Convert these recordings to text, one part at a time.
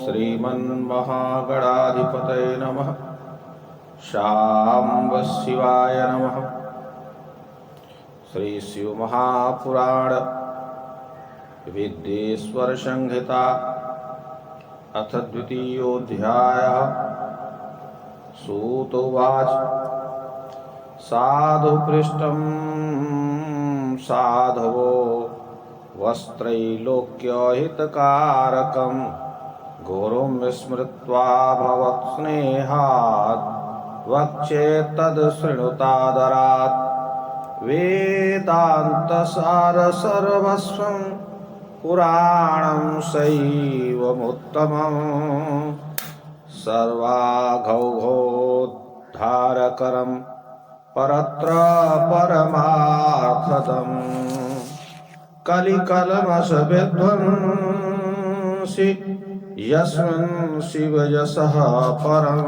श्रीमन्महागणाधिपतये नमः। शाम्ब शिवाय नमः। श्री शिव महापुराण विद्येश्वर संहिता अथ द्वितीयोऽध्यायः। सूत उवाच साधु पृष्टं साधवो वस्त्रैलोक्यहितकारकं घोरं विस्मृत्वा भवत्स्नेहात् वक्षे तद् शृणुतादरात्। वेदान्तसार सर्वस्वं पुराणं शैवमुत्तमं सर्वाघौघोद्धारकरं परत्र परमार्थदम्। कलिकल्मषविध्वंसि यस्मिन् शिवयशः परं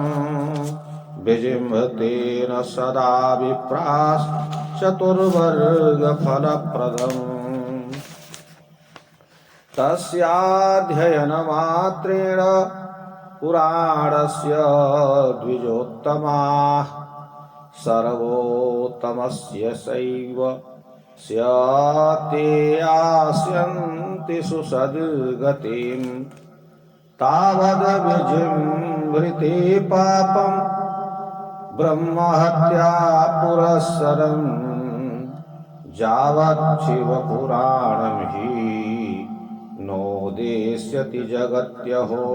विजिह्वतेन सदा विप्राश्चतुर्वर्गफलप्रदम्। तस्याध्ययनमात्रेण पुराणस्य द्विजोत्तमाः सर्वोत्तमस्य सैव स्याते यास्यन्ति सुसद्गतिं। तावद्विजिह्वते पापं ब्रह्महत्या पुरःसरं यावच्छिवपुराणं हि नोदेष्यति जगत्यहो।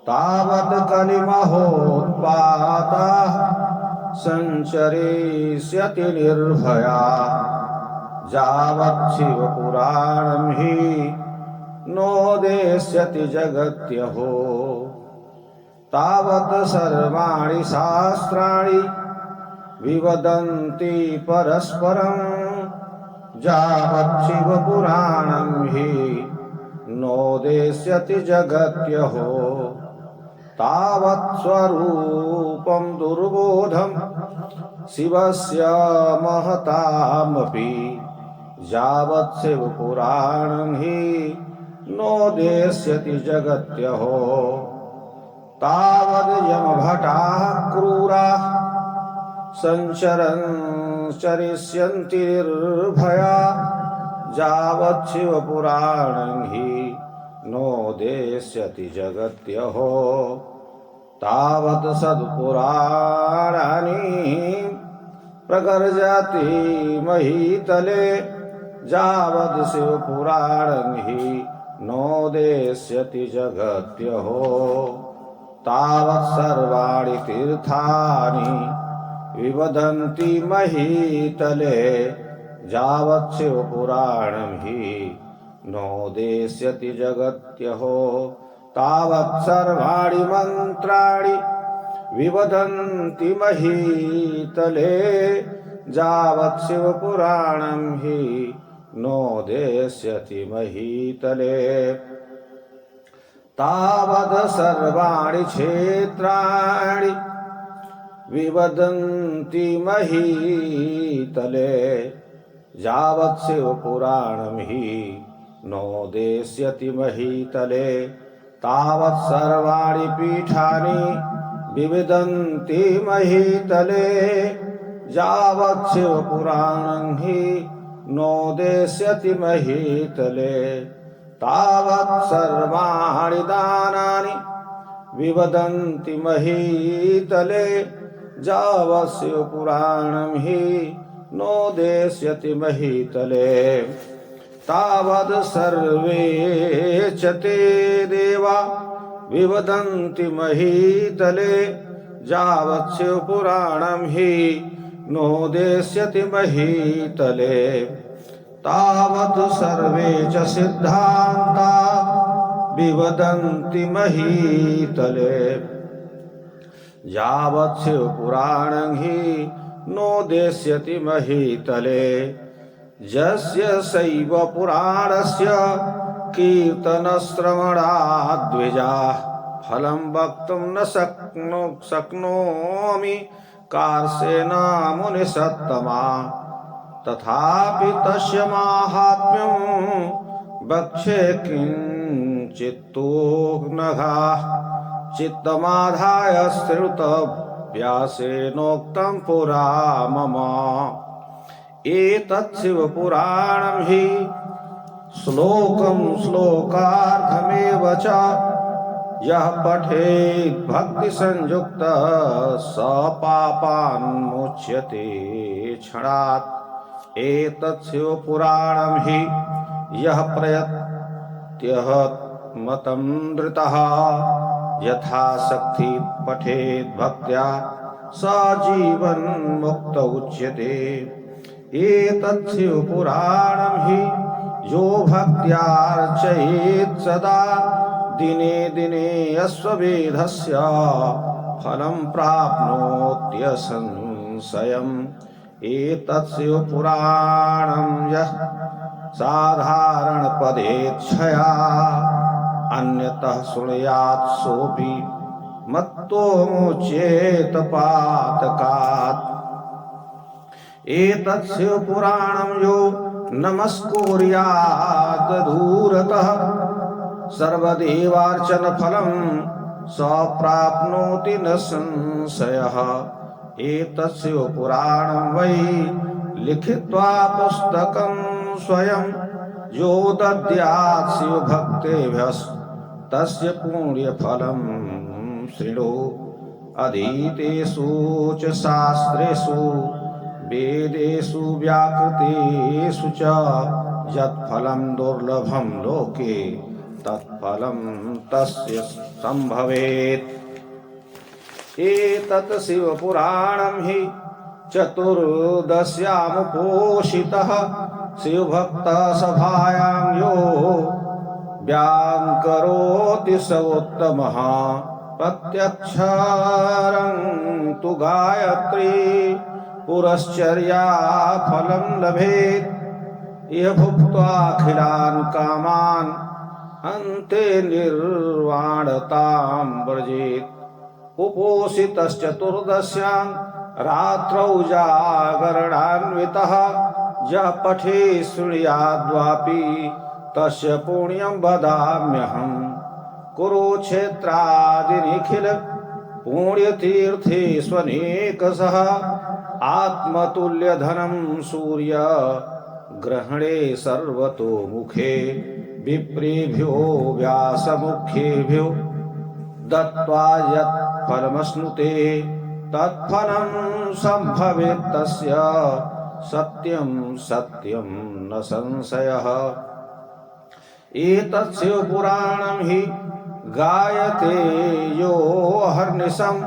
तावत् कलिमहोत्पाताः संचरिष्यति निर्भया यावच्छिवपुराणं हि नोदेष्यति जगत्यहो। तावत् सर्वाणि शास्त्राणि विवदन्ति परस्परं यावच्छिवपुराणं हि नोदेष्यति जगत्यहो। तावत् स्वरूपं दुर्बोधं शिवस्य महतामपि यावत् शिवपुराणं हि नोदेष्यति जगत्यहो। तावद् यमभटाः क्रूराः संचरिष्यन्ति निर्भया यावत् शिवपुराणं हि नोदेष्यति जगत्यहो। तावत् सत्पुराणानि प्रगर्जति महीतले यावत् शिवपुराणं हि नोदेष्यति जगत्यहो। तावत् सर्वाणि तीर्थानि विवदन्ति महीतले यावत् शिवपुराणं हि नोदेष्यति जगत्यहो। तावत् सर्वाणि मन्त्राणि विवदन्ति महीतले यावत् शिवपुराणं हि नोदेष्यति महीतले। तावत् सर्वाणि क्षेत्राणि विवदन्ति महीतले यावत् शिवपुराणं हि नोदेष्यति महीतले। तावत् सर्वाणि पीठानि विवदन्ति महीतले यावत् शिवपुराणं हि नोदेष्यति महीतले। तावत् सर्वाणि दानानि विवदन्ति महीतले यावत् शिवपुराणं हि नोदेष्यति महीतले। तावद् सर्वे च ते देवा विवदन्ति महीतले यावत् शिवपुराणं हि नोदेष्यति महीतले। तावत् सर्वे च सिद्धान्ता विवदन्ति महीतले यावत् शिवपुराणं हि नोदेष्यति महीतले। यस्य शैव पुराणस्य कीर्तनश्रवणाद् द्विजाः फलं वक्तुं न शक्नोमि कार्षेण मुनिसत्तमा। तथापि तस्य माहात्म्यं वक्षे किं चित्तोऽनघाः चित्तमाधाय श्रुतव्यासेनोक्तं पुरा मम। एतत् शिवपुराणं हि श्लोकं श्लोकार्थमेव च यः पठेत् भक्तिसंयुक्तः स पापान्मुच्यते क्षणात्। एतत् शिवपुराणं हि यः प्रयत्यः मतमृतः यथाशक्ति पठेत् भक्त्या स जीवन्मुक्त उच्यते। एतत् शिवपुराणं हि यो भक्त्यार्चयेत् सदा दिने दिने अश्वमेधस्य फलं प्राप्नोत्यसंशयम्। एतत् शिवपुराणं यः साधारणपदेच्छया अन्यतः शृणुयात् सोऽपि मत्तो मुच्येत पातकात्। एतत् शिवपुराणं यो नमस्कुर्यात् दूरतः सर्वदेवार्चनफलं स प्राप्नोति न संशयः। एतत् शिवपुराणं वै लिखित्वा पुस्तकं स्वयं यो दद्यात् शिवभक्तेभ्यस्तस्य पुण्यफलं शृणु। अधीतेषु च शास्त्रेषु वेदेषु व्याकृतेषु च यत्फलं दुर्लभं लोके तत्फलं तस्य संभवेत्। एतत् शिवपुराणं हि चतुर्दश्यामुपोषितः शिवभक्तसभायां यो व्याकरोति स उत्तमः। प्रत्यक्षरं तु गायत्री पुरश्चर्या फलं लभेत्। इह भुक्त्वाखिलान् कामान् अन्ते निर्वाणतां व्रजेत्। उपोषितश्चतुर्दश्यां रात्रौ जागरणान्वितः यः पठेत् शृणुयाद्वापि तस्य पुण्यं वदाम्यहम्। कुरुक्षेत्रादिनिखिल पुण्यतीर्थेष्वनेकशः आत्मतुल्यधनं सूर्य ग्रहणे सर्वतोमुखे। विप्रेभ्यो व्यासमुख्येभ्यो दत्त्वा यत् फलमश्नुते तत्फलं संभवेत् तस्य सत्यं सत्यं न संशयः। एतत् शिवपुराणं हि गायते यो अहर्निशम्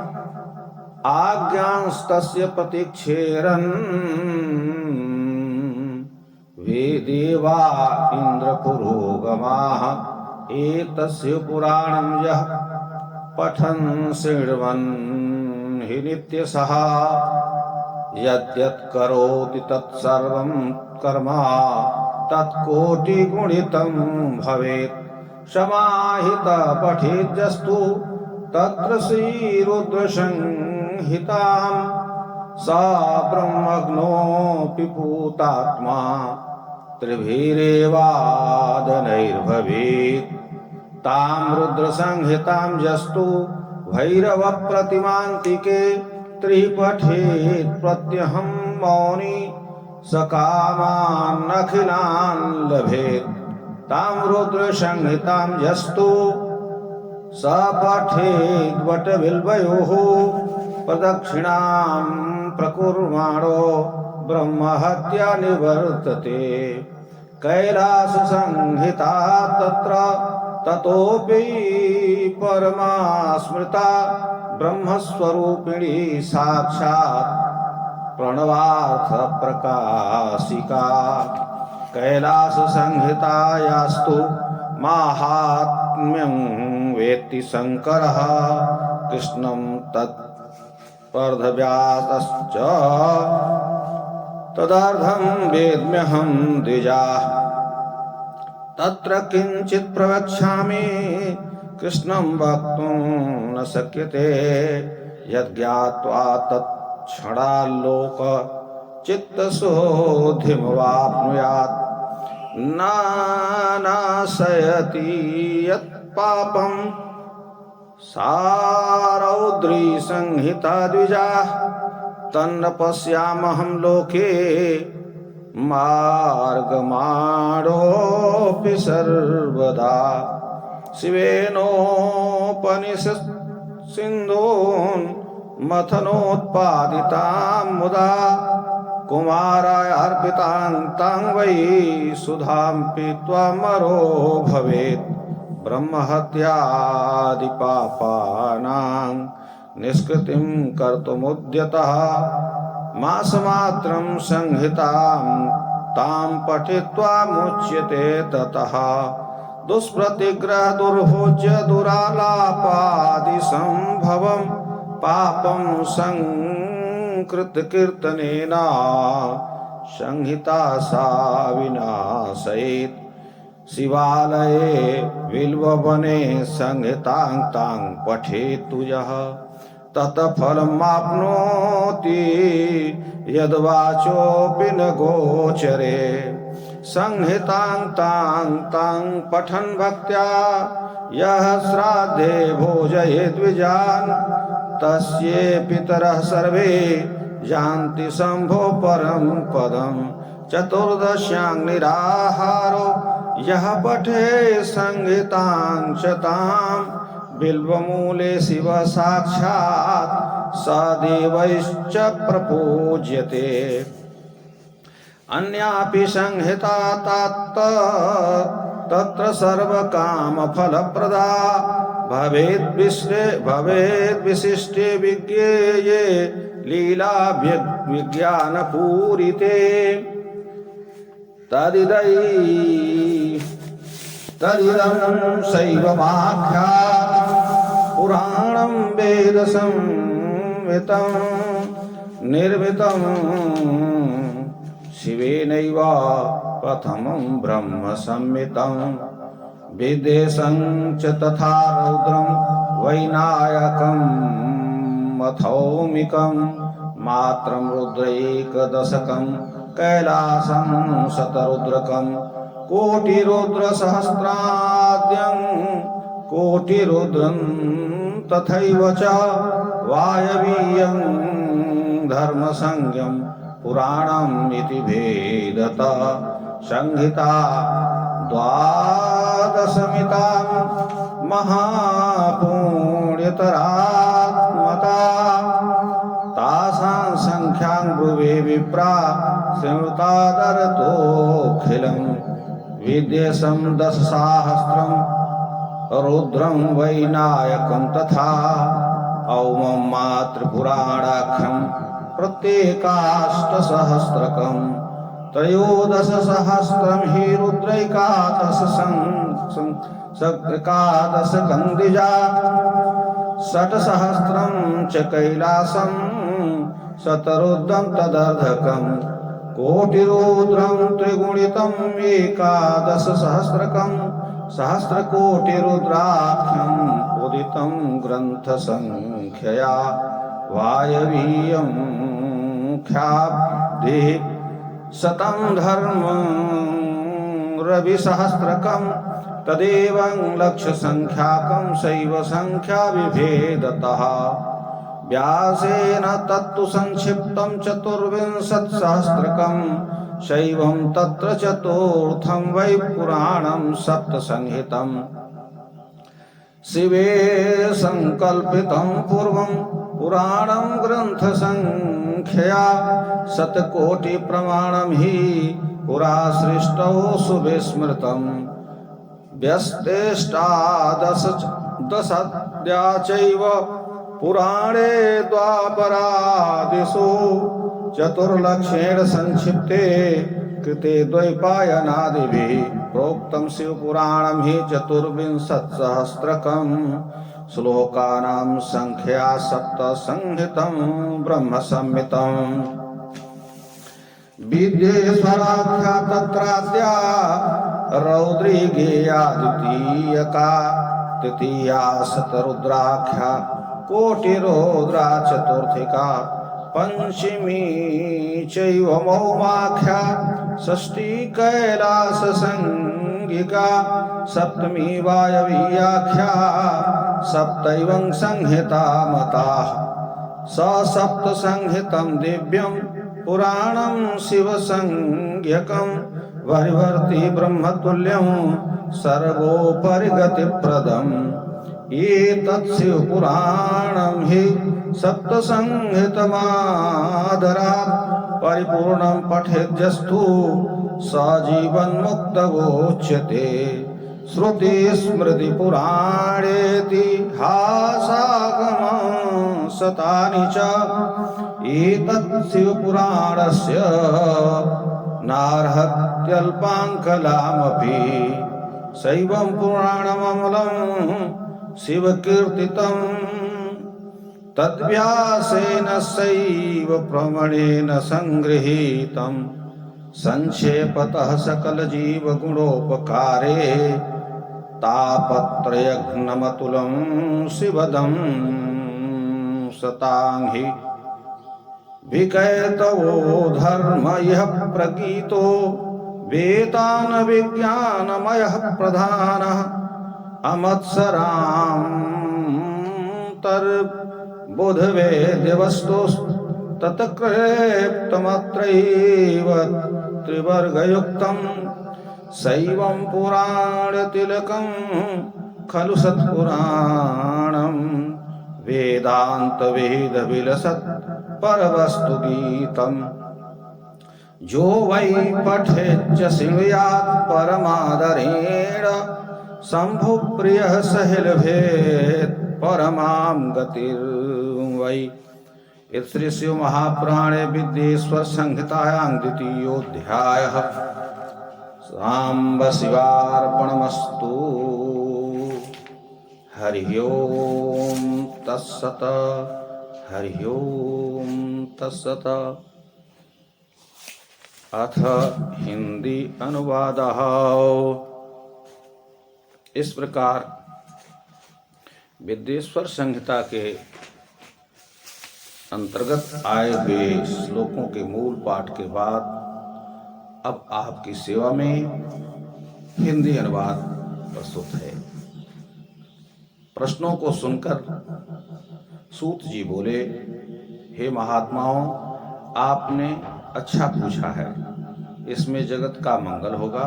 आज्ञांस्तस्य प्रतीक्षेरन् वेदेवा इन्द्रपुरोगमाः। एतत् शिवपुराणं यः पठन् शृण्वन् हि नित्यशः यद्यत् करोति तत्सर्वं कर्म तत्कोटिगुणितं भवेत्। समाहितः पठेद्यस्तु तत्र श्रीरुद्रसंहितां स ब्रह्मज्ञोऽपि पूतात्मा त्रिभिरेवादनैर्भवेत्। तां रुद्रसंहितां यस्तु भैरवप्रतिमान्तिके त्रिपठेत् प्रत्यहं मौनी सकामानखिलान् लभेत्। तां रुद्रसंहितां यस्तु स पठेत् वटबिल्वयोः प्रदक्षिणां प्रकुर्वाणो ब्रह्महत्या निवर्तते। कैलाससंहिता तत्र ततोऽपि परमा स्मृता ब्रह्मस्वरूपिणी साक्षात् प्रणवार्थ प्रकाशिका। कैलाससंहितायास्तु माहात्म्यं वेत्ति शङ्करः कृष्णं तत्पर्धव्यासश्च तदर्थं वेद्म्यहं द्विजाः। तत्र किञ्चित् प्रवक्ष्यामि कृष्णं वक्तुं न शक्यते यज्ञात्वा तत्क्षणाल्लोक चित्तशुद्धिमवाप्नुयात्। नानाशयति यत्पापं सारौद्री संहिता द्विजा तन्न पश्यामहं लोके मार्गमाणोऽपि सर्वदा शिवेनोपनिषत् सिन्धून् मथनोत्पादितां मुदा कुमाराय अर्पितां तां वै सुधां पीत्वा मरो भवेत् ब्रह्महत्यादिपापानां निष्कृतिं कर्तुमुद्यतः मासमात्रं संहितां तां पठित्वा मुच्यते ततः दुष्प्रतिग्रह दुर्भोज्य दुरालापादिसंभवं पापं संकृतकीर्तनेन संहिता सा विनाशयेत् शिवालये बिल्ववने संहितां तां पठेतु यः तत्फलमाप्नोति यद्वाचोऽपि न गोचरे संहितां तां पठन् भक्त्या यः श्राद्धे भोजयेत् द्विजान् तस्ये पितरः सर्वे यान्ति शम्भो परं पदम् चतुर्दश्यां निराहारो यः पठे संहितां च तां बिल्वमूले शिव साक्षात् सदेवैश्च प्रपूज्यते अन्यापि संहिता तत्र सर्वकामफलप्रदा भवेद् विशिष्टे विज्ञेये लीला विज्ञानपूरिते तदिदं शैवमाख्या पुराणं वेदसंहितं निर्मितं शिवेनैव प्रथमं ब्रह्मसंहितं विदेशं च तथा रौद्रं वैनायकं मथौमिकं मात्रं रुद्रैकदशकं कैलासं शतरुद्रकं कोटिरुद्रसहस्राद्यं कोटिरुद्रं तथैव च वायवीयं धर्मसंज्ञं पुराणम् इति भेदतः संहिता द्वादशमितां महापुण्यतरात्मता तासां संख्यां ब्रुवे विप्रा संयुतादरतोऽखिलं विद्येशं दशसहस्रं रुद्रं वैनायकं तथा औमं मातृपुराणाख्यं प्रत्येकाष्टसहस्रकं त्रयोदशसहस्रं हि रुद्रैकादशकं द्विजा षट्सहस्रं च कैलासं शतरुद्रं तदर्धकं कोटिरुद्रं त्रिगुणितं एकादशसहस्रकं सहस्रकोटिरुद्राख्यं उदितं ग्रन्थसंख्यया वायवीयं ख्याब्धे शतं धर्मं रविसहस्रकं तदेवं लक्षसंख्याकं शैव संख्या विभेदतः व्यासेन तत्तु संक्षिप्तं चतुर्विंशत्सहस्रकं शैवं तत्र चतुर्थं वै पुराणं सप्तसंहितम् शिवे संकल्पितं पूर्वं पुराणं ग्रन्थसंख्यया शतकोटिप्रमाणं हि पुरा सृष्टौ सुविस्मृतम् व्यस्तेष्टादशदशद्या चैव पुराणे द्वापरादिषु चतुर्लक्षेण संक्षिप्ते कृते द्वैपायनादिभिः प्रोक्तं शिवपुराणं हि चतुर्विंशत्सहस्रकं श्लोकानां संख्या सप्तसंहितं ब्रह्मसंहितं विद्येश्वराख्या तत्राद्या रौद्री गेया द्वितीयका तृतीया शतरुद्राख्या कोटिरुद्रा चतुर्थिका पंचमी चैव मौमाख्या षष्ठी कैलास संगिका सप्तमी वायवीयाख्या सप्तैवं संहिता मताः स सप्त संहितं दिव्यं पुराणं शिवसंज्ञकं वरिवर्ति ब्रह्मतुल्यं सर्वोपरि गतिप्रदम् एतत् शिवपुराणं हि सप्तसंहितमादरात् परिपूर्णं पठेद्यस्तु स जीवन्मुक्तोच्यते श्रुति स्मृति पुराणेतिहासागमं शतानि च एतत् शिवपुराणस्य नार्हत्यल्पाङ्कलामपि शैवं पुराणममलं शिवकीर्तितम् तद्व्यासेन सैव प्रमाणेन संगृहीतं संक्षेपतः सकलजीवगुणोपकारे तापत्रयघ्नमतुलं शिवदं शताङ्घि विकैतवो धर्म इह प्रगीतो वेदान विज्ञानमयः प्रधानः अमत्सरान्तर्बुधवेद्यवस्तु तत्कृप्तमत्रैव त्रिवर्गयुक्तं शैवं पुराणतिलकं खलु सत्पुराणं वेदान्तवेदविलसत् परवस्तु गीतम् जो वै पठेच्च शृणुयात् परमादरेण शम्भुप्रियः सहिलभेत् परमां गतिर्वै। इति श्री शिव महापुराणे विद्येश्वर संहितायां द्वितीयोऽध्यायः। सांब शिवार्पणमस्तु। हरि ओम तत्सत। हरि ओम तत्सत। अथ हिंदी अनुवादः। इस प्रकार विद्येश्वर संहिता के अंतर्गत आए हुए श्लोकों के मूल पाठ के बाद अब आपकी सेवा में हिंदी अनुवाद प्रस्तुत है। प्रश्नों को सुनकर सूत जी बोले, हे महात्माओं, आपने अच्छा पूछा है, इसमें जगत का मंगल होगा।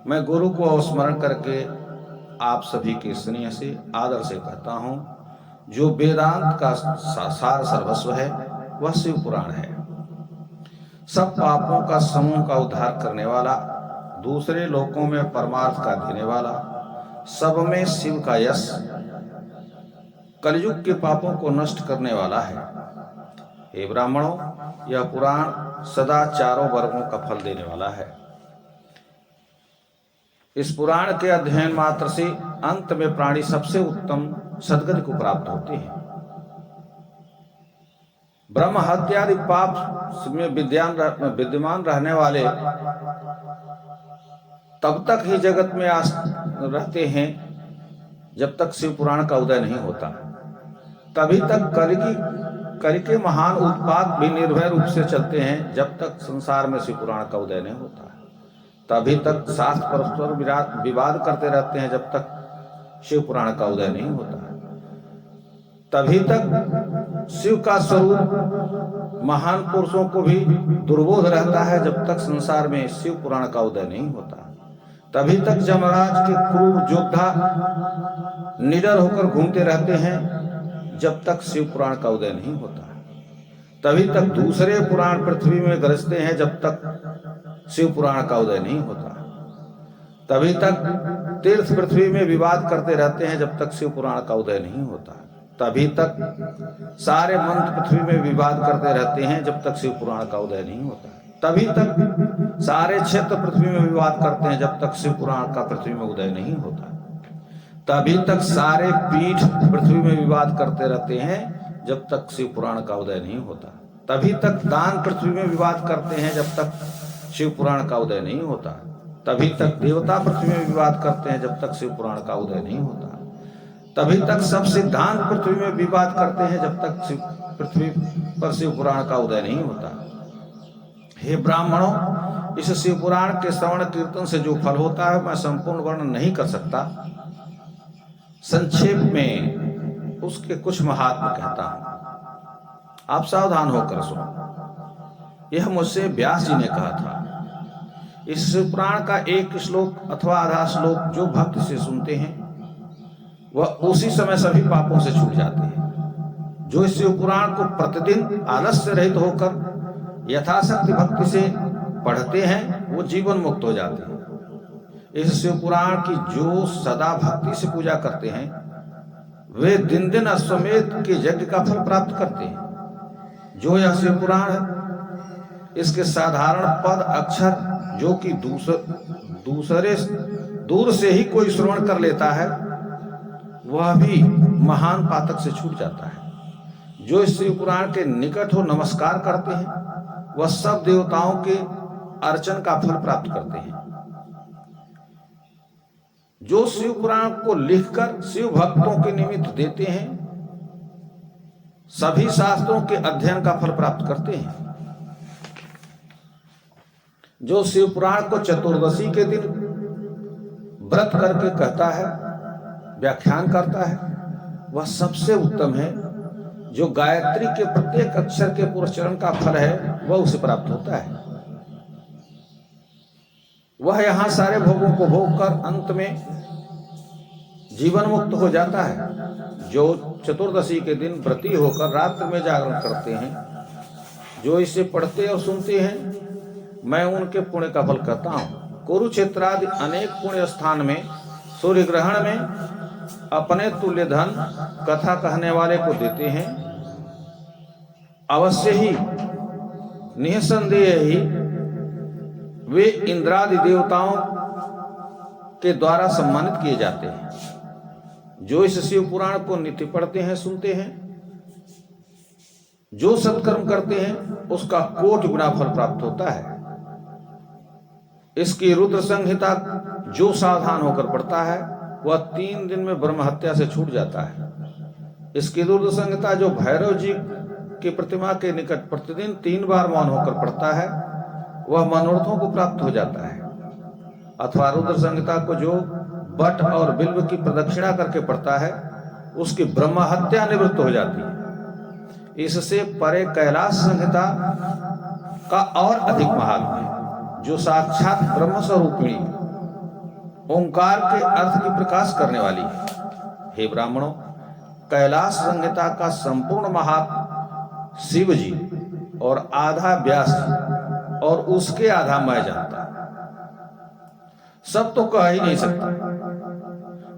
मैं गुरु को स्मरण करके आप सभी के स्नेह से आदर से कहता हूँ, जो वेदांत का सार सर्वस्व है वह शिव पुराण है। सब पापों का समूह का उद्धार करने वाला, दूसरे लोकों में परमार्थ का देने वाला, सब में शिव का यश, कलयुग के पापों को नष्ट करने वाला है। हे ब्राह्मणों, यह पुराण सदा चारों वर्गों का फल देने वाला है। इस पुराण के अध्ययन मात्र से अंत में प्राणी सबसे उत्तम सद्गति को प्राप्त होते हैं। ब्रह्म हत्यादि पाप में विद्यमान रहने वाले तब तक ही जगत में रहते हैं जब तक शिव पुराण का उदय नहीं होता। तभी तक कलि के महान उत्पात भी निर्भय रूप से चलते हैं जब तक संसार में शिव पुराण का उदय नहीं होता। तभी तक शास्त्र परस्पर विवाद करते रहते हैं जब तक शिव पुराण का उदय नहीं होता। तभी तक शिव का स्वरूप महान पुरुषों को भी दुर्बोध रहता है जब तक संसार में शिव पुराण का उदय नहीं होता। तभी तक जमराज के क्रूर योद्धा निडर होकर घूमते रहते हैं जब तक शिव पुराण का उदय नहीं होता। तभी तक दूसरे पुराण पृथ्वी में गरजते हैं जब तक शिव पुराण का उदय नहीं होता। तभी तक तीर्थ पृथ्वी में विवाद करते रहते हैं जब तक शिव पुराण का उदय नहीं होता। तभी तक सारे मंत्र पृथ्वी में विवाद करते रहते हैं जब तक शिव पुराण का उदय नहीं होता। तभी तक सारे क्षेत्र पृथ्वी में विवाद करते हैं जब तक शिव पुराण का पृथ्वी में उदय नहीं होता। तभी तक सारे पीठ पृथ्वी में विवाद करते रहते हैं जब तक शिव पुराण का उदय नहीं होता। तभी तक दान पृथ्वी में विवाद करते हैं जब तक शिव पुराण का उदय नहीं होता। तभी तक देवता पृथ्वी में विवाद करते हैं जब तक शिव पुराण का उदय नहीं होता। तभी तक सब सिद्धांत पृथ्वी में विवाद करते हैं जब तक पृथ्वी पर शिव पुराण का उदय नहीं होता। हे ब्राह्मणों, इस शिव पुराण के श्रवण कीर्तन से जो फल होता है मैं संपूर्ण वर्णन नहीं कर सकता। संक्षेप में उसके कुछ महात्मा कहता हूं, आप सावधान होकर सुनो। यह मुझसे व्यास जी ने कहा था। इस शिव पुराण का एक श्लोक अथवा आधा श्लोक जो भक्त से सुनते हैं वह उसी समय सभी पापों से छूट जाते हैं। जो इस शिव पुराण को प्रतिदिन आलस्य रहित होकर यथाशक्ति भक्ति से पढ़ते हैं वो जीवन मुक्त हो जाते हैं। इस शिव पुराण की जो सदा भक्ति से पूजा करते हैं वे दिन दिन अश्वमेध के यज्ञ का फल प्राप्त करते हैं। जो यह शिव पुराण है इसके साधारण पद अक्षर जो कि दूर से ही कोई श्रवण कर लेता है वह भी महान पातक से छूट जाता है। जो इस शिव पुराण के निकट हो नमस्कार करते हैं वह सब देवताओं के अर्चन का फल प्राप्त करते हैं। जो शिव पुराण को लिखकर शिव भक्तों के निमित्त देते हैं सभी शास्त्रों के अध्ययन का फल प्राप्त करते हैं। जो शिव पुराण को चतुर्दशी के दिन व्रत करके कहता है, व्याख्यान करता है, वह सबसे उत्तम है। जो गायत्री के प्रत्येक अक्षर के पुरस्चरण का फल है वह उसे प्राप्त होता है। वह यहां सारे भोगों को भोग कर अंत में जीवन मुक्त हो जाता है। जो चतुर्दशी के दिन व्रती होकर रात्रि में जागरण करते हैं, जो इसे पढ़ते और सुनते हैं, मैं उनके पुण्य का फल कहता हूं। कुरुक्षेत्र आदि अनेक पुण्य स्थान में सूर्य ग्रहण में अपने तुल्य धन कथा कहने वाले को देते हैं। अवश्य ही निसंदेह ही वे इंद्रादि देवताओं के द्वारा सम्मानित किए जाते हैं। जो इस शिव पुराण को नित्य पढ़ते हैं सुनते हैं, जो सत्कर्म करते हैं उसका कोटि गुना फल प्राप्त होता है। इसकी रुद्र संहिता जो सावधान होकर पढ़ता है वह 3 दिन में ब्रह्म हत्या से छूट जाता है। इसकी रुद्र संहिता जो भैरव जी की प्रतिमा के निकट प्रतिदिन 3 बार मौन होकर पढ़ता है वह मनोरथों को प्राप्त हो जाता है। अथवा रुद्र संहिता को जो बट और बिल्व की प्रदक्षिणा करके पढ़ता है उसकी ब्रह्म हत्या निवृत्त हो जाती है। इससे परे कैलाश संहिता का और अधिक महात्म्य है जो साक्षात ब्रह्म स्वरूपिणी ओंकार के अर्थ की प्रकाश करने वाली है। हे ब्राह्मणों, कैलाश संहिता का संपूर्ण महात्म शिव जी और आधा व्यास जी और उसके आधा मैं जानता। सब तो कह ही नहीं सकता,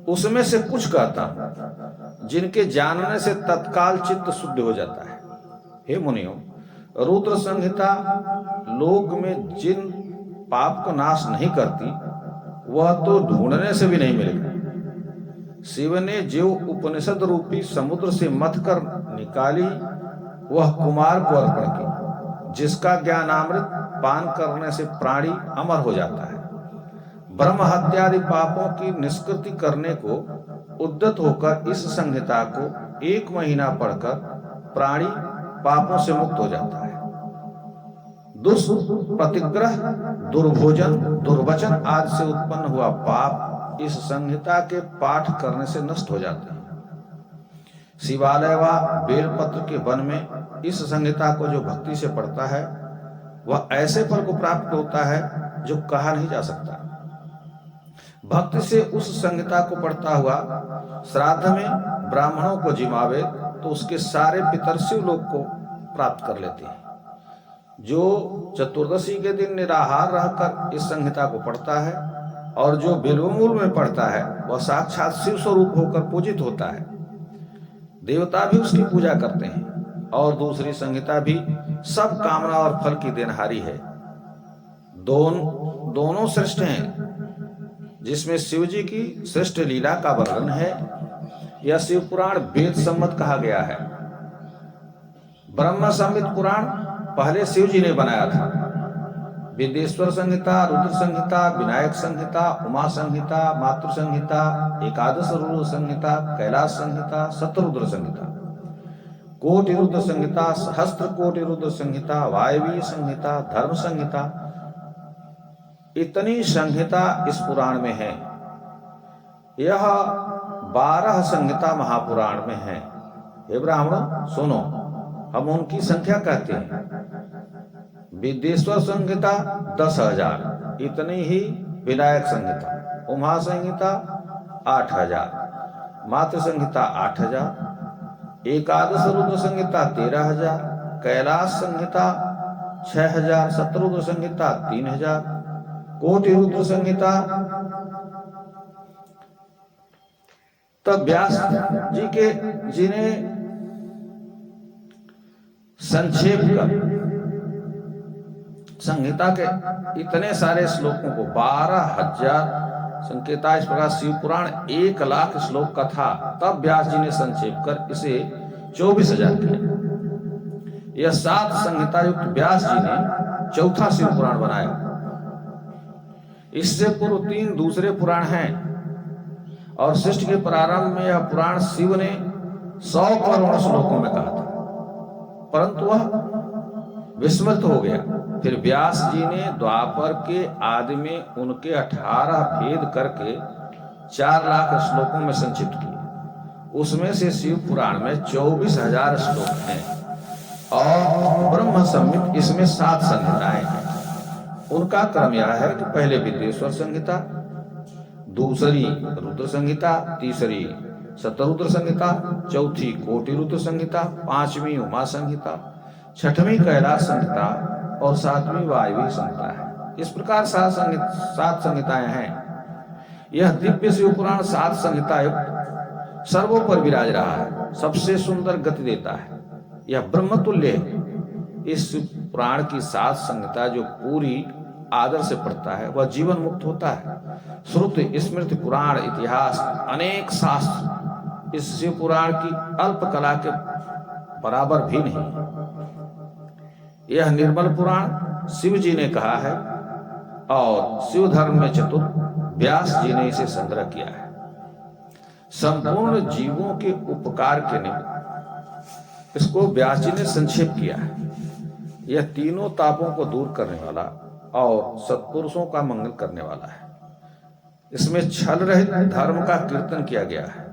उसमें से कुछ कहता जिनके जानने से तत्काल चित्त शुद्ध हो जाता है। हे मुनियों, रुद्र संहिता लोक में जिन पाप को नाश नहीं करती वह तो ढूंढने से भी नहीं मिलेगी। शिव ने जो उपनिषद रूपी समुद्र से मथ कर निकाली वह कुमार को अर्पण की, जिसका ज्ञानामृत पान करने से प्राणी अमर हो जाता है। ब्रह्म हत्यादि पापों की निष्कृति करने को उद्यत होकर इस संहिता को 1 महीना पढ़कर प्राणी पापों से मुक्त हो जाता है। दुष्प्रतिग्रह, दुर्भोजन, दुर्वचन आदि से उत्पन्न हुआ पाप इस संहिता के पाठ करने से नष्ट हो जाते हैं। शिवालय व बेलपत्र के वन में इस संहिता को जो भक्ति से पढ़ता है वह ऐसे फल को प्राप्त होता है जो कहा नहीं जा सकता। भक्ति से उस संहिता को पढ़ता हुआ श्राद्ध में ब्राह्मणों को जिमावे तो उसके सारे पितरशिव लोक को प्राप्त कर लेते हैं। जो चतुर्दशी के दिन निराहार रहकर इस संहिता को पढ़ता है और जो बिल्वमूल में पढ़ता है वह साक्षात शिव स्वरूप होकर पूजित होता है। देवता भी उसकी पूजा करते हैं और दूसरी संहिता भी सब कामना और फल की देनहारी है। दोनों श्रेष्ठ हैं। जिसमें शिव जी की श्रेष्ठ लीला का वर्णन है यह शिव पुराण वेद सम्मत कहा गया है। ब्रह्म संहित पुराण पहले शिव जी ने बनाया था। विदेश्वर संहिता, रुद्र संहिता, विनायक संहिता, उमा संहिता, मातृ संहिता, एकादश रुद्र संहिता, कैलाश संहिता, शतरुद्र संहिता, कोटि रुद्र संहिता, सहस्त्र कोटि रुद्र संहिता, वायवीय संहिता, धर्म संहिता, इतनी संहिता इस पुराण में है। यह 12 संहिता महापुराण में है। हे ब्राह्मणों सुनो, हम उनकी संख्या कहते हैं। विदेश्वर संहिता 10,000, इतनी ही विनायक संहिता, उमा संहिता 8,000, मातृ संहिता 8,000, एकादश रुद्र संहिता 13,000, कैलाश संहिता 6,000, शतरुद्र संहिता 3,000, कोटि रुद्र संहिता। तब व्यास जी के जिन्हें संक्षेप कर संहिता के इतने सारे श्लोकों को 12,000 संकेता, इस प्रकार शिव पुराण 1,00,000 श्लोक का था। तब व्यास जी ने संक्षेप कर इसे 24,000 किया। यह 7 संहिता युक्त व्यास जी ने चौथा शिव पुराण बनाया। इससे पूर्व 3 दूसरे पुराण हैं और सृष्टि के प्रारंभ में यह पुराण शिव ने 100 करोड़ श्लोकों में कहा था, परंतु वह विस्मृत हो गया। फिर व्यास जी ने द्वापर के आदि में उनके 18 भेद करके 4,00,000 श्लोकों में संक्षिप्त किए। उसमें से शिव पुराण में 24,000 श्लोक हैं और ब्रह्म संहिता इसमें 7 संहिताएं हैं। उनका क्रम यह है कि पहले विदेश्वर संहिता, दूसरी रुद्र संहिता, तीसरी शतरुद्र संहिता, चौथी कोटि रुद्र संहिता, 5वीं उमा संहिता, 6वीं कैलाश संहिता और 7वीं वायवी संहिता है। इस प्रकार 7 संहिताएं हैं। यह दिव्य शिव पुराण 7 संहिता युक्त सर्वोपर विराज रहा है, सबसे सुंदर गति देता है। यह ब्रह्मतुल्य है। इस पुराण की 7 संहिता जो पूरी आदर से पढ़ता है वह जीवन मुक्त होता है। श्रुति, स्मृति, पुराण, इतिहास, अनेक शास्त्र इस शिव पुराण की अल्प कला के बराबर भी नहीं। यह निर्मल पुराण शिव जी ने कहा है और शिव धर्म में चतुर व्यास जी ने इसे संग्रह किया है। संपूर्ण जीवों के उपकार के निमित्त इसको व्यास जी ने संक्षेप किया है। यह तीनों तापों को दूर करने वाला और सत्पुरुषों का मंगल करने वाला है। इसमें छल रहित धर्म का कीर्तन किया गया है।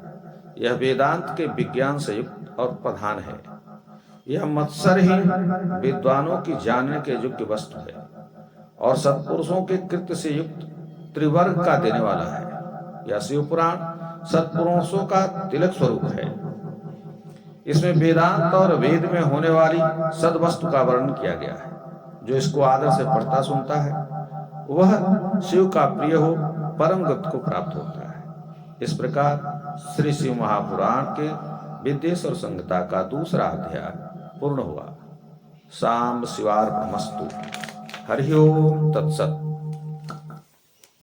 यह वेदांत के विज्ञान से युक्त और प्रधान है। यह मत्सरहीन विद्वानों की जानने के योग्य वस्तु है और सत्पुरुषों के कृत्य से युक्त त्रिवर्ग का देने वाला है। यह शिव पुराण सत्पुरुषों का तिलक स्वरूप है। इसमें वेदांत और वेद में होने वाली सद्वस्तु का वर्णन किया गया है। जो इसको आदर से पढ़ता सुनता है वह शिव का प्रिय हो परम गति को प्राप्त होता है। इस प्रकार श्री शिव महापुराण के विदेश्वर संहिता का दूसरा अध्याय पूर्ण हुआ। साम शिवार्पणमस्तु। हरि ओम तत्सत।